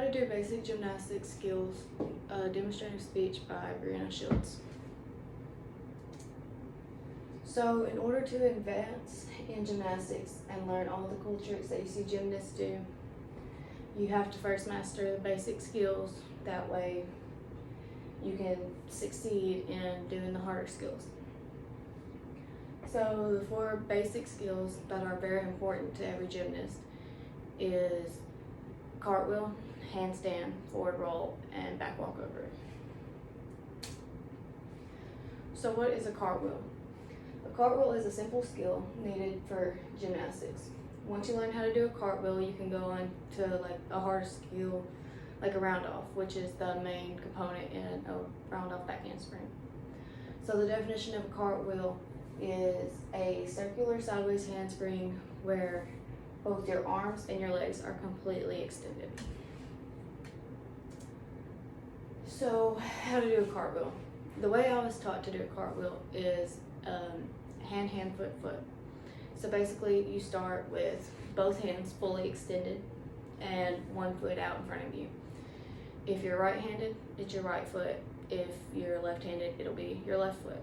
to do basic gymnastics skills, Demonstrative Speech by Brianna Shields. So in order to advance in gymnastics and learn all the cool tricks that you see gymnasts do, you have to first master the basic skills. That way you can succeed in doing the harder skills. So the 4 basic skills that are very important to every gymnast is cartwheel, handstand, forward roll, and back walkover. So what is a cartwheel? A cartwheel is a simple skill needed for gymnastics. Once you learn how to do a cartwheel, you can go on to like a hard skill like a round off, which is the main component in a round off back handspring. So the definition of a cartwheel is a circular sideways handspring where both your arms and your legs are completely extended. So how to do a cartwheel? The way I was taught to do a cartwheel is hand, hand, foot, foot. So basically you start with both hands fully extended and one foot out in front of you. If you're right-handed, it's your right foot. If you're left-handed, it'll be your left foot.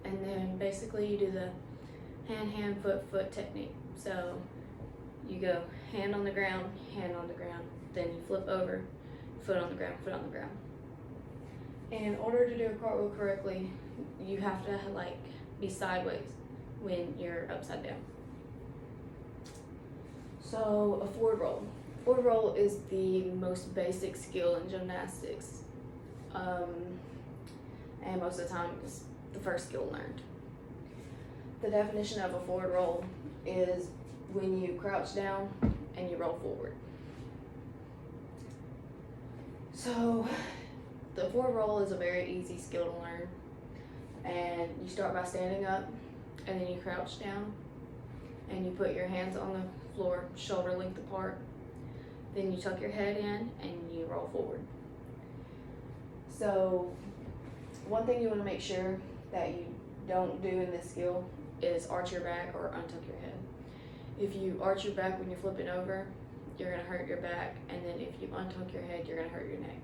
And then basically you do the hand, hand, foot, foot technique. So you go hand on the ground, then you flip over, foot on the ground, foot on the ground. In order to do a cartwheel correctly, you have to like be sideways when you're upside down. So a forward roll. Forward roll is the most basic skill in gymnastics. And most of the time it's the first skill learned. The definition of a forward roll is when you crouch down and you roll forward. So the forward roll is a very easy skill to learn. And you start by standing up and then you crouch down and you put your hands on the floor shoulder length apart. Then you tuck your head in and you roll forward. So one thing you want to make sure that you don't do in this skill is arch your back or untuck your head. If you arch your back when you're flipping over, you're going to hurt your back, and then if you untuck your head, you're going to hurt your neck.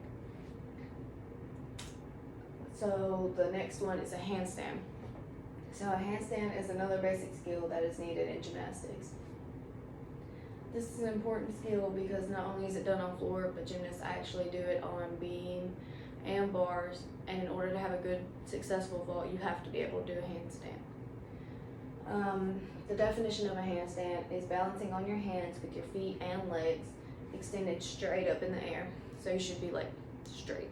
So the next one is a handstand. So a handstand is another basic skill that is needed in gymnastics. This is an important skill because not only is it done on floor, but gymnasts actually do it on beam and bars, and in order to have a good, successful vault, you have to be able to do a handstand. The definition of a handstand is balancing on your hands with your feet and legs extended straight up in the air. So you should be like straight.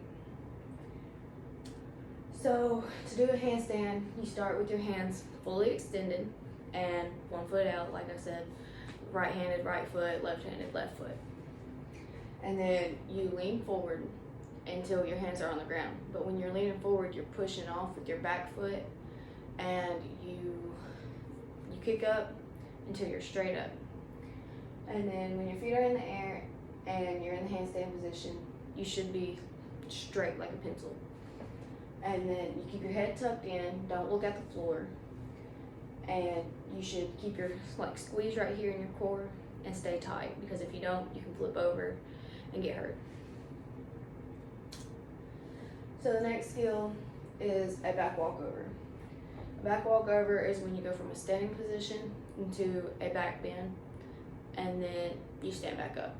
So to do a handstand, you start with your hands fully extended and one foot out, like I said, right-handed, right foot, left-handed, left foot. And then you lean forward until your hands are on the ground. But when you're leaning forward, you're pushing off with your back foot, and you kick up until you're straight up. And then when your feet are in the air and you're in the handstand position, you should be straight like a pencil. And then you keep your head tucked in, don't look at the floor, and you should keep your squeeze right here in your core and stay tight, because if you don't, you can flip over and get hurt. So the next skill is a back walkover. A back walkover is when you go from a standing position into a back bend, and then you stand back up.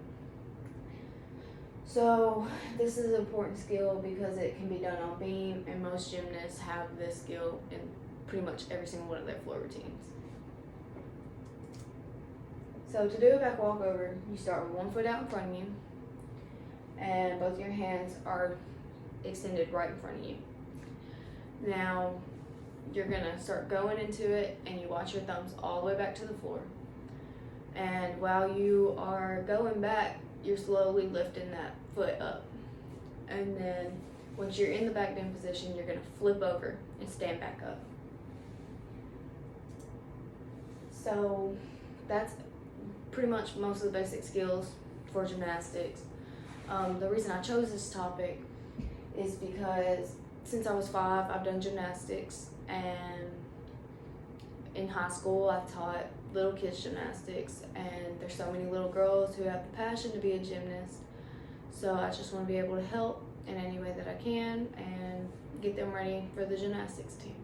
So this is an important skill because it can be done on beam, and most gymnasts have this skill in pretty much every single one of their floor routines. So to do a back walkover, you start with one foot out in front of you, and both your hands are extended right in front of you. Now you're gonna start going into it, and you watch your thumbs all the way back to the floor. And while you are going back, you're slowly lifting that foot up. And then once you're in the back bend position, you're gonna flip over and stand back up. So that's pretty much most of the basic skills for gymnastics. The reason I chose this topic is because since I was 5, I've done gymnastics, and in high school I've taught little kids gymnastics, and there's so many little girls who have the passion to be a gymnast. So I just want to be able to help in any way that I can and get them ready for the gymnastics team.